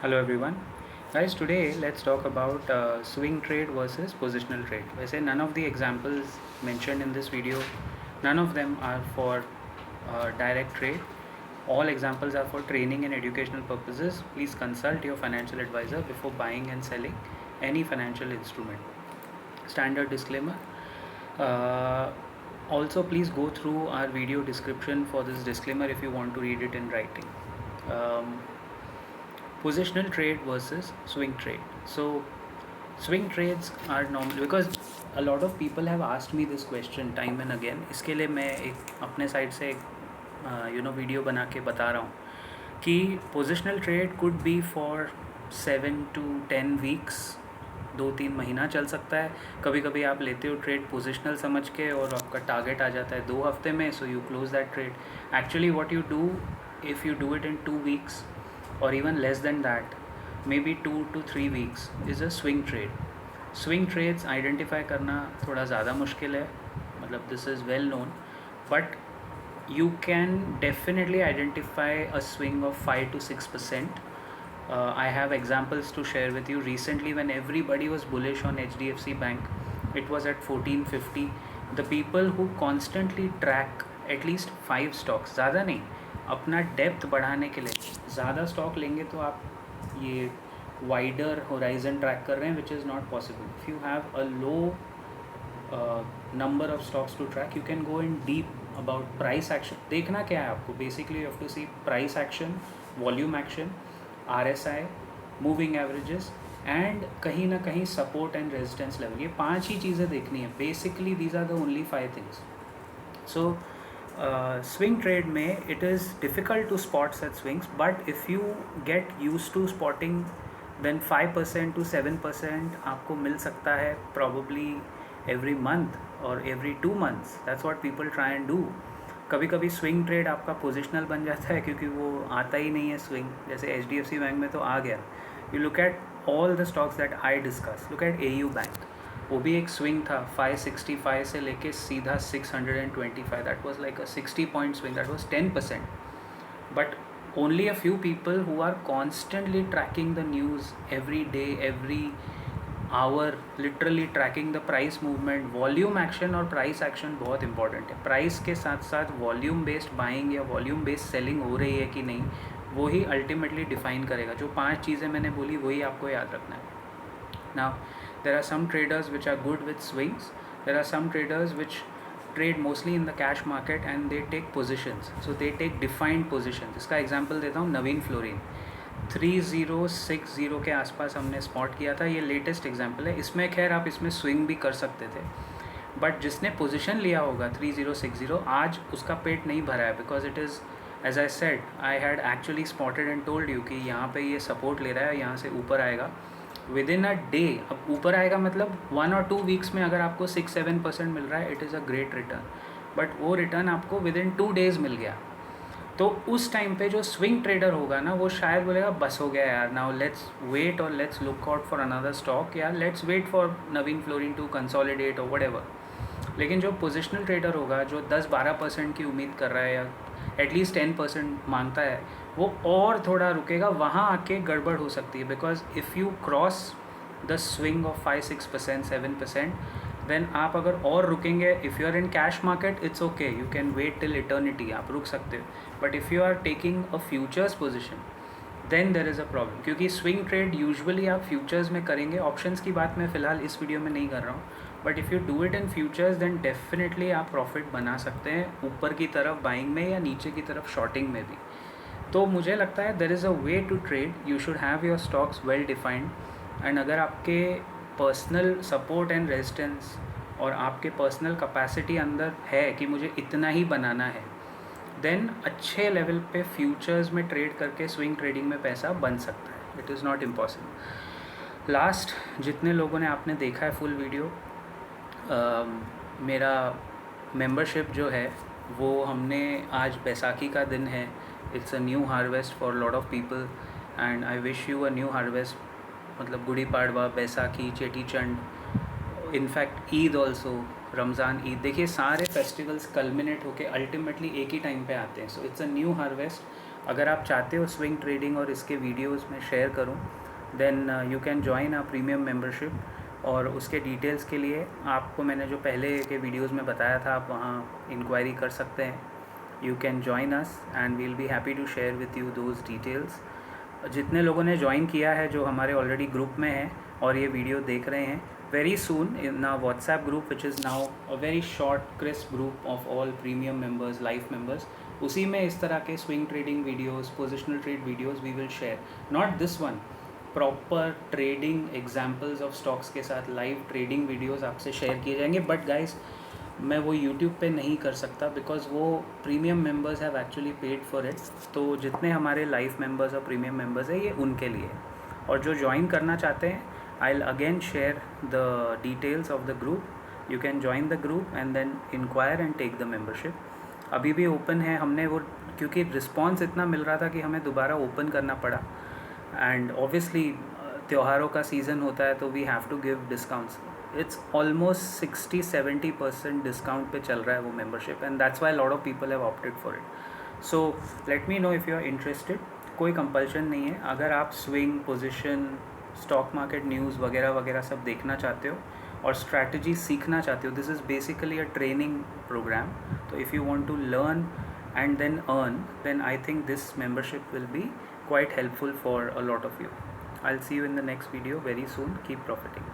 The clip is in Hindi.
Hello everyone. Guys, today let's talk about swing trade versus positional trade. वैसे none of the examples mentioned in this video, none of them are for direct trade. All examples are for training and educational purposes. Please consult your financial advisor before buying and selling any financial instrument. Standard disclaimer. Uh, Also, please go through our video description for this disclaimer if you want to read it in writing. Um, Positional trade versus swing trade. So swing trades are normal because a lot of people have asked me this question time and again. इसके लिए मैं एक अपने साइड से एक वीडियो बना के बता रहा हूँ कि positional trade could be for 7 to 10 weeks, 2-3 महीना चल सकता है. कभी कभी आप लेते हो ट्रेड पोजिशनल समझ के और आपका टारगेट आ जाता है 2 हफ्ते में, so you close that trade. Actually what you do if you do it in 2 weeks or even less than that, maybe 2 to 3 weeks, is a swing trade. Swing trades identify करना थोड़ा ज़्यादा मुश्किल है, मतलब this is well known, but you can definitely identify a swing of 5 to 6%. I have examples to share with you. Recently, when everybody was bullish on HDFC Bank, it was at 1450. The people who constantly track at least 5 stocks, ज़्यादा नहीं, अपना डेप्थ बढ़ाने के लिए ज़्यादा स्टॉक लेंगे तो आप ये वाइडर होराइजन ट्रैक कर रहे हैं, which is not possible. If you have a low number of stocks to track, you can go in deep about price action. देखना क्या है आपको, basically you have to see price action, volume action, RSI, moving averages and कहीं ना कहीं सपोर्ट एंड रेजिस्टेंस लेवल. ये 5 ही चीज़ें देखनी है. Basically these are the only 5 things. So swing trade में it is difficult to spot such swings, but if you get used to spotting, then 5% to 7% आपको मिल सकता है probably every month or every 2 months. That's what people try and do. कभी कभी swing trade आपका positional बन जाता है क्योंकि वो आता ही नहीं है swing. जैसे HDFC बैंक में तो आ गया. You look at all the stocks that I discuss. Look at AU Bank. वो भी एक स्विंग था 565 से लेके सीधा 625. That was like a 60 point swing. That was 10%. But only a few people who are constantly tracking the news every day, every hour, literally tracking the price movement. Volume action और प्राइस एक्शन बहुत इंपॉर्टेंट है. प्राइस के साथ साथ वॉल्यूम बेस्ड बाइंग या वॉल्यूम बेस्ड सेलिंग हो रही है कि नहीं, वो ही अल्टीमेटली डिफाइन करेगा. जो 5 चीज़ें मैंने बोली वही आपको याद रखना है. Now, there are some traders which are good with swings. There are some traders which trade mostly in the cash market and they take positions. So they take defined positions. इसका एग्जांपल देता हूँ, नवीन फ्लोरिन 3060 के आसपास हमने स्पॉट किया था. ये लेटेस्ट एग्जांपल है. इसमें खैर आप इसमें स्विंग भी कर सकते थे, बट जिसने पोजीशन लिया होगा 3060, आज उसका पेट नहीं भरा है, because it is, as I said, I had actually spotted and told you कि यहाँ पे ये सपोर्ट ले रहा है, यहाँ से ऊपर आएगा विद इन अ डे. अब ऊपर आएगा मतलब 1 or 2 weeks में अगर आपको 6-7% मिल रहा है, it is a great return. But वो रिटर्न आपको विद इन 2 days मिल गया. तो उस टाइम पे जो स्विंग ट्रेडर होगा ना, वो शायद बोलेगा बस हो गया यार, नाउ लेट्स वेट और let's look out for another stock, या let's wait for Navin fluorine to consolidate और व्हाटएवर. लेकिन जो पोजिशनल ट्रेडर होगा, जो 10-12% की उम्मीद कर रहा है या एटलीस्ट 10% मांगता है, वो और थोड़ा रुकेगा. वहाँ आके गड़बड़ हो सकती है, because if you cross the swing of 5-6%, 7%, then आप अगर और रुकेंगे, if you are in cash market it's okay, you can wait till eternity, आप रुक सकते हो. But if you are taking a futures position, then there is a problem. क्योंकि स्विंग ट्रेड यूजुअली आप फ्यूचर्स में करेंगे. ऑप्शंस की बात मैं फ़िलहाल इस वीडियो में नहीं कर रहा हूँ, but if you do it in futures then definitely आप प्रॉफिट बना सकते हैं, ऊपर की तरफ बाइंग में या नीचे की तरफ शॉर्टिंग में भी. तो मुझे लगता है there is a way to trade. You should have your stocks well defined, and अगर आपके पर्सनल सपोर्ट एंड रेजिस्टेंस और आपके पर्सनल कैपेसिटी अंदर है कि मुझे इतना ही बनाना है, देन अच्छे लेवल पे फ्यूचर्स में ट्रेड करके स्विंग ट्रेडिंग में पैसा बन सकता है. It is not impossible. Last जितने लोगों ने आपने देखा है फुल वीडियो, मेरा मेंबरशिप जो है वो हमने, आज बैसाखी का दिन है, it's a new harvest for lot of people, and I wish you a new harvest. मतलब गुड़ी पाड़वा, बैसाखी, चेटी चंड, इनफैक्ट ईद ऑल्सो, रमज़ान, ईद. देखिए सारे फेस्टिवल्स कल्मिनेट होके अल्टीमेटली एक ही टाइम पे आते हैं. So it's a new harvest. अगर आप चाहते हो स्विंग ट्रेडिंग और इसके वीडियोस में शेयर करूं, then you can join a premium membership. और उसके डिटेल्स के लिए आपको मैंने जो पहले के वीडियोस में बताया था, आप वहाँ इंक्वायरी कर सकते हैं। You can join us and we will be happy to share with you those details. जितने लोगों ने ज्वाइन किया है, जो हमारे ऑलरेडी ग्रुप में हैं और ये वीडियो देख रहे हैं, very soon in a WhatsApp group which is now a very short crisp group of all premium members, life members, उसी में इस तरह के swing trading videos, positional trade videos we will share. Not this one, proper trading examples of stocks के साथ लाइव ट्रेडिंग वीडियोस आपसे शेयर किए जाएंगे। बट गाइस, मैं वो यूट्यूब पे नहीं कर सकता बिकॉज वो premium members have actually paid for it. तो जितने हमारे लाइफ मेंबर्स और प्रीमियम मेंबर्स हैं, ये उनके लिए। और जो ज्वाइन करना चाहते हैं, I will again share the details of the group. You can join the group and then enquire and take the membership. अभी भी ओपन है। हमने वो, क्योंकि रिस्पॉन्स इतना मिल रहा था कि हमें दोबारा ओपन करना पड़ा। एंड ऑब्वियसली त्योहारों का सीज़न होता है तो we have to give discounts. It's almost 60-70% discount पे चल रहा है वो membership, and that's why lot of people have opted for it. So let me know if you are interested. कोई कंपल्शन नहीं है। अगर आप swing, position, stock market news वगैरह वगैरह सब देखना चाहते हो और स्ट्रैटेजी सीखना चाहते हो, this is basically a training programme. तो if you want to learn and then earn, then I think this membership will be quite helpful for a lot of you. I'll see you in the next video very soon. Keep profiting.